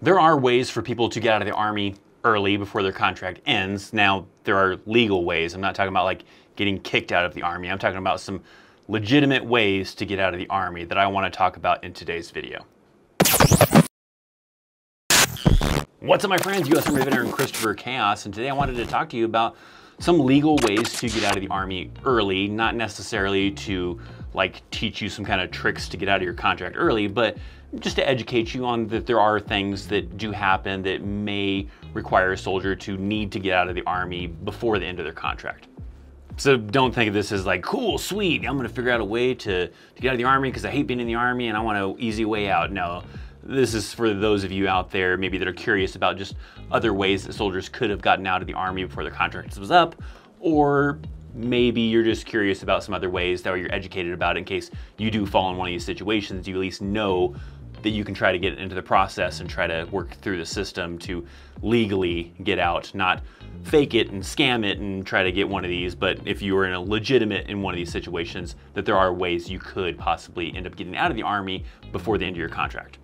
There are ways for people to get out of the Army early before their contract ends. Now, there are legal ways. I'm not talking about like getting kicked out of the Army. I'm talking about some legitimate ways to get out of the Army that I want to talk about in today's video. What's up, my friends? U.S. Army veteran Christopher Chaos, and today I wanted to talk to you about some legal ways to get out of the Army early, not necessarily to like teach you some kind of tricks to get out of your contract early, but just to educate you on that there are things that do happen that may require a soldier to need to get out of the Army before the end of their contract. So don't think of this as like, cool, sweet, I'm gonna figure out a way to get out of the Army because I hate being in the Army and I want an easy way out. No, this is for those of you out there maybe that are curious about just other ways that soldiers could have gotten out of the Army before their contract was up, or maybe you're just curious about some other ways that you're educated about in case you do fall in one of these situations. You at least know that you can try to get into the process and try to work through the system to legally get out, not fake it and scam it and try to get one of these, but if you were in a legitimate in one of these situations, that there are ways you could possibly end up getting out of the Army before the end of your contract.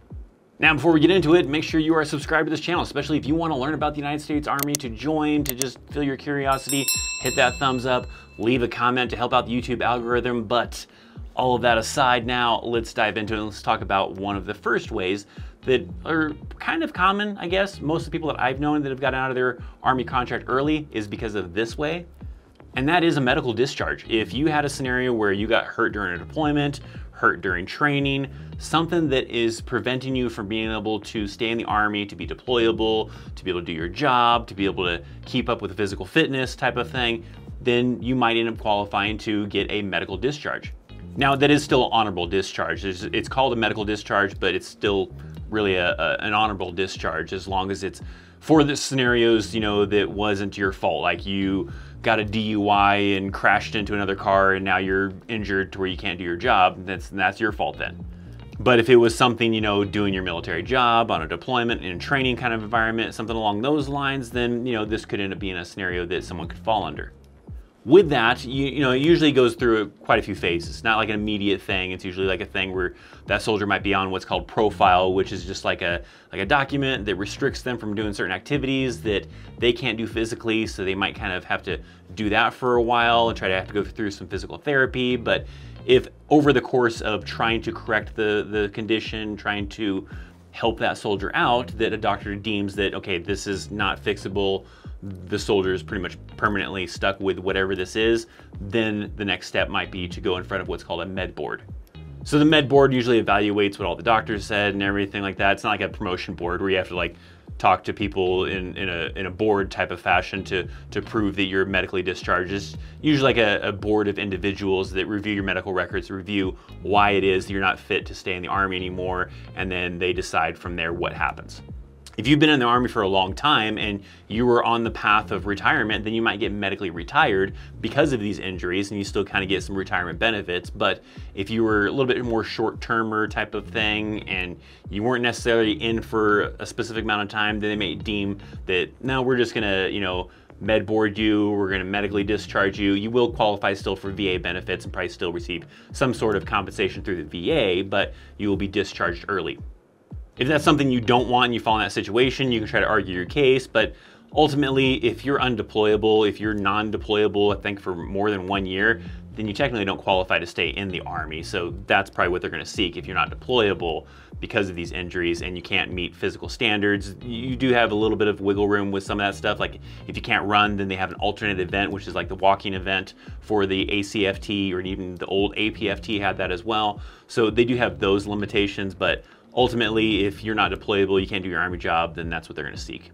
Now, before we get into it, make sure you are subscribed to this channel, especially if you want to learn about the United States Army, to join, to just feel your curiosity, hit that thumbs up, leave a comment to help out the YouTube algorithm. But all of that aside now, let's dive into it and let's talk about one of the first ways that are kind of common, I guess. Most of the people that I've known that have gotten out of their Army contract early is because of this way, and that is a medical discharge. If you had a scenario where you got hurt during a deployment, hurt during training, something that is preventing you from being able to stay in the Army, to be deployable, to be able to do your job, to be able to keep up with physical fitness type of thing, then you might end up qualifying to get a medical discharge. Now, that is still an honorable discharge. It's called a medical discharge, but it's still really an honorable discharge as long as it's for the scenarios, you know, that wasn't your fault. Like you got a DUI and crashed into another car and now you're injured to where you can't do your job, that's your fault then. But if it was something, you know, doing your military job on a deployment in a training kind of environment, something along those lines, then, you know, this could end up being a scenario that someone could fall under. With that, you know, it usually goes through quite a few phases. It's not like an immediate thing. It's usually like a thing where that soldier might be on what's called profile, which is just like a document that restricts them from doing certain activities that they can't do physically. So they might kind of have to do that for a while and have to go through some physical therapy. But if over the course of trying to correct the condition, trying to help that soldier out, that a doctor deems that, okay, this is not fixable, the soldier is pretty much permanently stuck with whatever this is, then the next step might be to go in front of what's called a med board. So the med board usually evaluates what all the doctors said and everything like that. It's not like a promotion board where you have to like talk to people in a board type of fashion to prove that you're medically discharged. It's usually like a board of individuals that review your medical records, review why it is that you're not fit to stay in the Army anymore, and then they decide from there what happens. If you've been in the Army for a long time and you were on the path of retirement, then you might get medically retired because of these injuries and you still kind of get some retirement benefits. But if you were a little bit more short-termer type of thing and you weren't necessarily in for a specific amount of time, then they may deem that, no, we're just gonna, you know, med board you, we're gonna medically discharge you. You will qualify still for VA benefits and probably still receive some sort of compensation through the VA, but you will be discharged early. If that's something you don't want and you fall in that situation, you can try to argue your case, but ultimately, if you're undeployable, if you're non-deployable, I think for more than 1 year, then you technically don't qualify to stay in the Army. So that's probably what they're gonna seek if you're not deployable because of these injuries and you can't meet physical standards. You do have a little bit of wiggle room with some of that stuff. Like if you can't run, then they have an alternate event, which is like the walking event for the ACFT, or even the old APFT had that as well. So they do have those limitations, but ultimately, if you're not deployable, you can't do your Army job, then that's what they're gonna seek.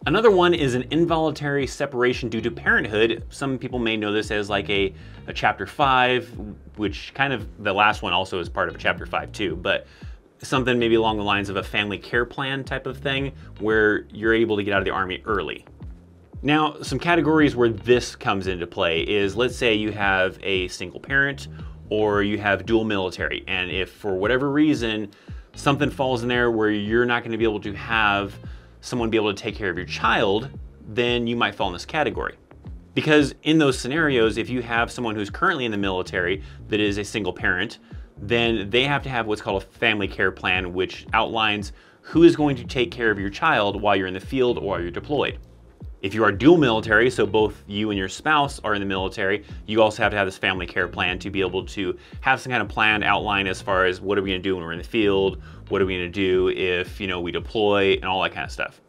Another one is an involuntary separation due to parenthood. Some people may know this as like a Chapter 5, which kind of, the last one also is part of a Chapter 5 too, but something maybe along the lines of a family care plan type of thing where you're able to get out of the Army early. Now, some categories where this comes into play is, let's say you have a single parent or you have dual military, and if for whatever reason, something falls in there where you're not gonna be able to have someone be able to take care of your child, then you might fall in this category. Because in those scenarios, if you have someone who's currently in the military that is a single parent, then they have to have what's called a family care plan, which outlines who is going to take care of your child while you're in the field or while you're deployed. If you are dual military, so both you and your spouse are in the military, you also have to have this family care plan to be able to have some kind of planned outline as far as what are we going to do when we're in the field, what are we going to do if, we deploy, and all that kind of stuff.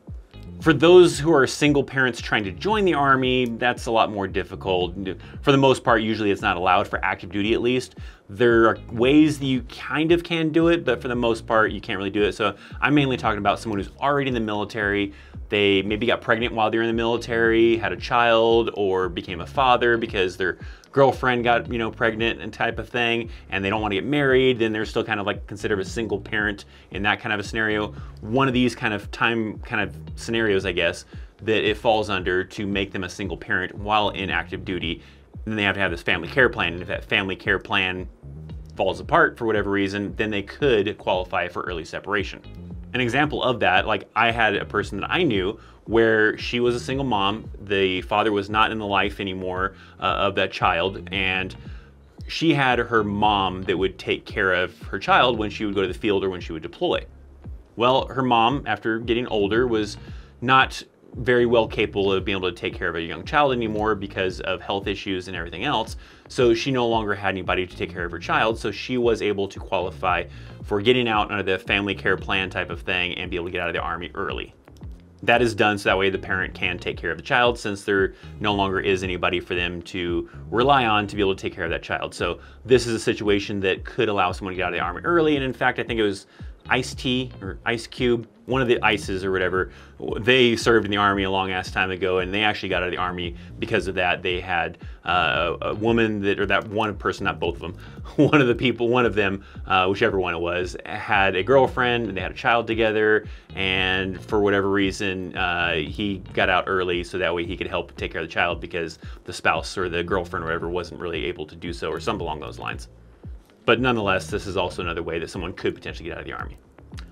For those who are single parents trying to join the Army, that's a lot more difficult. For the most part, usually it's not allowed for active duty at least. There are ways that you kind of can do it, but for the most part, you can't really do it. So I'm mainly talking about someone who's already in the military. They maybe got pregnant while they were in the military, had a child, or became a father because their girlfriend got, pregnant and type of thing, and they don't want to get married, then they're still kind of like considered a single parent in that kind of a scenario. One of these kind of scenarios, I guess, that it falls under to make them a single parent while in active duty. Then they have to have this family care plan, and if that family care plan falls apart for whatever reason, then they could qualify for early separation. An example of that, like I had a person that I knew where she was a single mom. The father was not in the life anymore of that child, and she had her mom that would take care of her child when she would go to the field or when she would deploy. Well, her mom, after getting older, was not very well capable of being able to take care of a young child anymore because of health issues and everything else. So she no longer had anybody to take care of her child. So she was able to qualify for getting out under the family care plan type of thing and be able to get out of the Army early. That is done so that way the parent can take care of the child, since there no longer is anybody for them to rely on to be able to take care of that child. So this is a situation that could allow someone to get out of the Army early. And in fact, I think it was Ice-T or Ice Cube, one of the Ices or whatever, they served in the Army a long ass time ago, and they actually got out of the Army because of that. They had a woman that one person, not both of them, one of them, whichever one it was, had a girlfriend and they had a child together, and for whatever reason, he got out early so that way he could help take care of the child because the spouse or the girlfriend or whatever wasn't really able to do so, or something along those lines. But nonetheless, this is also another way that someone could potentially get out of the Army.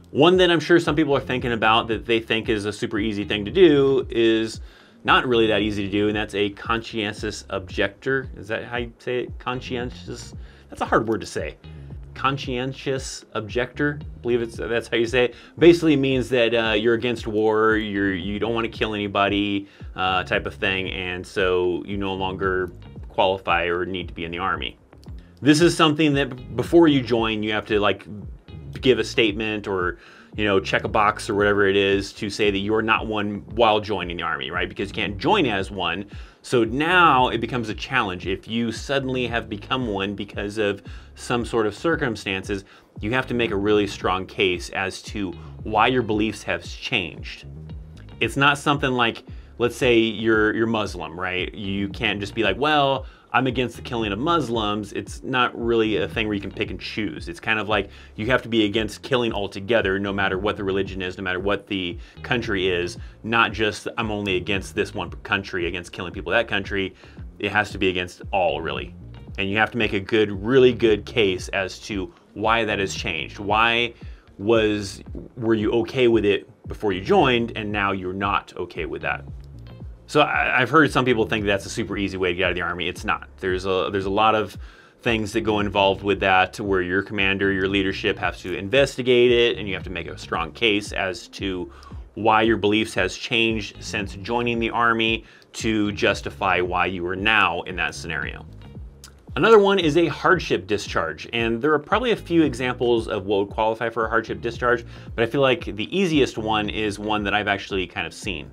One that I'm sure some people are thinking about that they think is a super easy thing to do is not really that easy to do, and that's a conscientious objector. Is that how you say it? Conscientious? That's a hard word to say. Conscientious objector, I believe that's how you say it. Basically means that you're against war, you don't want to kill anybody, type of thing, and so you no longer qualify or need to be in the Army. This is something that before you join, you have to give a statement or check a box or whatever it is to say that you're not one while joining the Army, right? Because you can't join as one. So now it becomes a challenge. If you suddenly have become one because of some sort of circumstances, you have to make a really strong case as to why your beliefs have changed. It's not something like, let's say you're Muslim, right? You can't just be like, well, I'm against the killing of Muslims. It's not really a thing where you can pick and choose. It's kind of like you have to be against killing altogether, no matter what the religion is, no matter what the country is, not just I'm only against this one country, against killing people in that country. It has to be against all, really. And you have to make a really good case as to why that has changed. Why were you okay with it before you joined and now you're not okay with that? So I've heard some people think that's a super easy way to get out of the Army. It's not. There's a lot of things that go involved with that, where your commander, your leadership has to investigate it, and you have to make a strong case as to why your beliefs has changed since joining the Army to justify why you are now in that scenario. Another one is a hardship discharge, and there are probably a few examples of what would qualify for a hardship discharge, but I feel like the easiest one is one that I've actually kind of seen.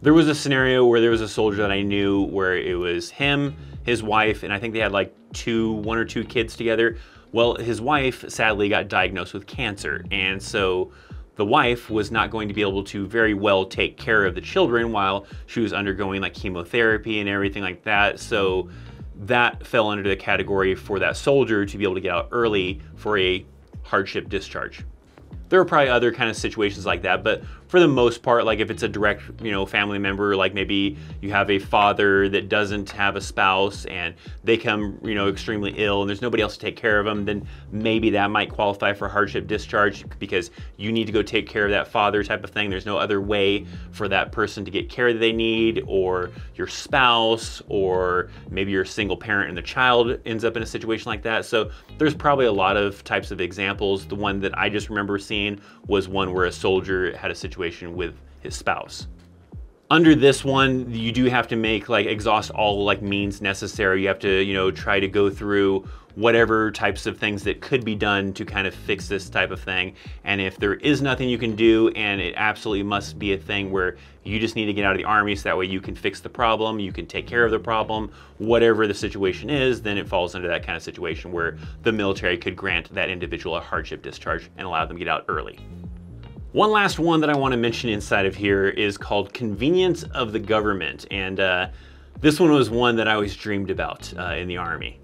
There was a scenario where there was a soldier that I knew where it was him, his wife, and I think they had like one or two kids together. Well, his wife sadly got diagnosed with cancer, and so the wife was not going to be able to very well take care of the children while she was undergoing like chemotherapy and everything like that. So that fell under the category for that soldier to be able to get out early for a hardship discharge. There are probably other kind of situations like that, but for the most part, like if it's a direct, family member, like maybe you have a father that doesn't have a spouse and they come, extremely ill and there's nobody else to take care of them, then maybe that might qualify for hardship discharge because you need to go take care of that father type of thing. There's no other way for that person to get care that they need, or your spouse, or maybe you're a single parent and the child ends up in a situation like that. So there's probably a lot of types of examples. The one that I just remember seeing seen was one where a soldier had a situation with his spouse. Under this one, you do have to make exhaust all means necessary. You have to, try to go through whatever types of things that could be done to kind of fix this type of thing. And if there is nothing you can do, and it absolutely must be a thing where you just need to get out of the Army so that way you can fix the problem, you can take care of the problem, whatever the situation is, then it falls into that kind of situation where the military could grant that individual a hardship discharge and allow them to get out early. One last one that I want to mention inside of here is called convenience of the government. And this one was one that I always dreamed about in the Army.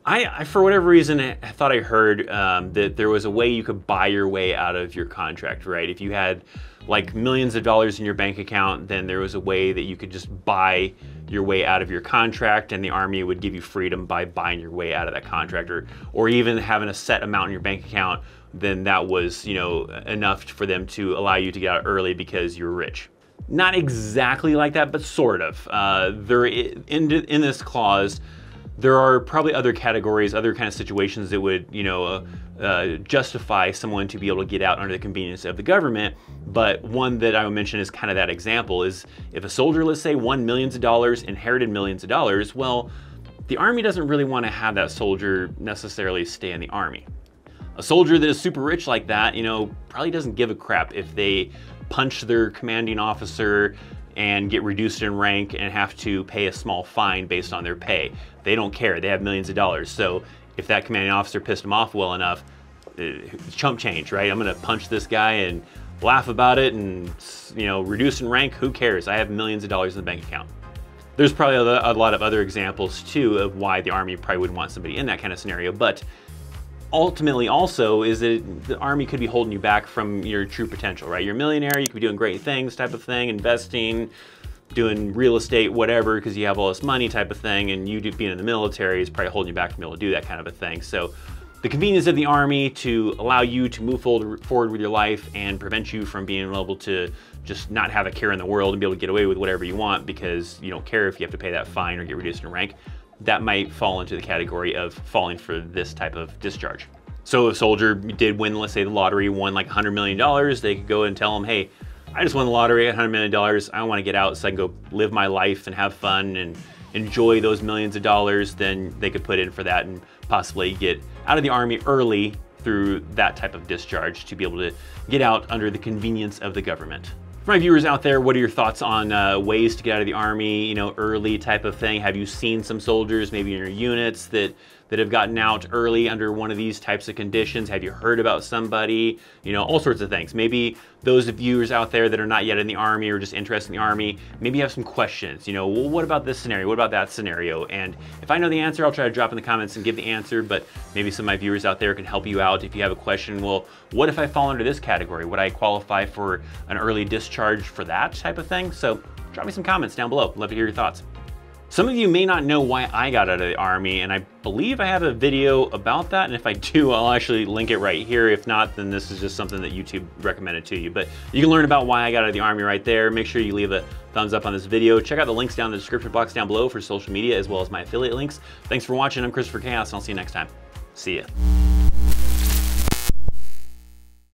I for whatever reason, I thought I heard that there was a way you could buy your way out of your contract, right? If you had millions of dollars in your bank account, then there was a way that you could just buy your way out of your contract, and the Army would give you freedom by buying your way out of that contract, or even having a set amount in your bank account, then that was, enough for them to allow you to get out early because you're rich. Not exactly like that, but sort of. In this clause, there are probably other categories, other kind of situations that would, justify someone to be able to get out under the convenience of the government. But one that I would mention is kind of that example is if a soldier, let's say, won millions of dollars, inherited millions of dollars, well, the Army doesn't really want to have that soldier necessarily stay in the Army. A soldier that is super rich like that, probably doesn't give a crap if they punch their commanding officer and get reduced in rank and have to pay a small fine based on their pay. They don't care, they have millions of dollars. So if that commanding officer pissed them off well enough, it's chump change, right? I'm gonna punch this guy and laugh about it and, reduce in rank, who cares? I have millions of dollars in the bank account. There's probably a lot of other examples too of why the Army probably wouldn't want somebody in that kind of scenario, but ultimately also is that the Army could be holding you back from your true potential, right? You're a millionaire, you could be doing great things type of thing, investing, doing real estate, whatever, because you have all this money type of thing, and you being in the military is probably holding you back from being able to do that kind of a thing. So the convenience of the Army to allow you to move forward with your life and prevent you from being able to just not have a care in the world and be able to get away with whatever you want because you don't care if you have to pay that fine or get reduced in rank, that might fall into the category of falling for this type of discharge. So if a soldier did win, let's say the lottery, won $100 million, they could go and tell them, hey, I just won the lottery, $100 million, I want to get out so I can go live my life and have fun and enjoy those millions of dollars, then they could put in for that and possibly get out of the Army early through that type of discharge to be able to get out under the convenience of the government. For my viewers out there, what are your thoughts on ways to get out of the Army, early type of thing? Have you seen some soldiers, maybe in your units, that have gotten out early under one of these types of conditions? Have you heard about somebody? All sorts of things. Maybe those viewers out there that are not yet in the Army or just interested in the Army, maybe you have some questions. Well, what about this scenario? What about that scenario? And if I know the answer, I'll try to drop in the comments and give the answer, but maybe some of my viewers out there can help you out if you have a question. Well, what if I fall under this category? Would I qualify for an early discharge for that type of thing? So drop me some comments down below. Love to hear your thoughts. Some of you may not know why I got out of the Army, and I believe I have a video about that, and if I do, I'll actually link it right here. If not, then this is just something that YouTube recommended to you. But you can learn about why I got out of the Army right there. Make sure you leave a thumbs up on this video. Check out the links down in the description box down below for social media as well as my affiliate links. Thanks for watching. I'm Christopher Chaos, and I'll see you next time. See ya.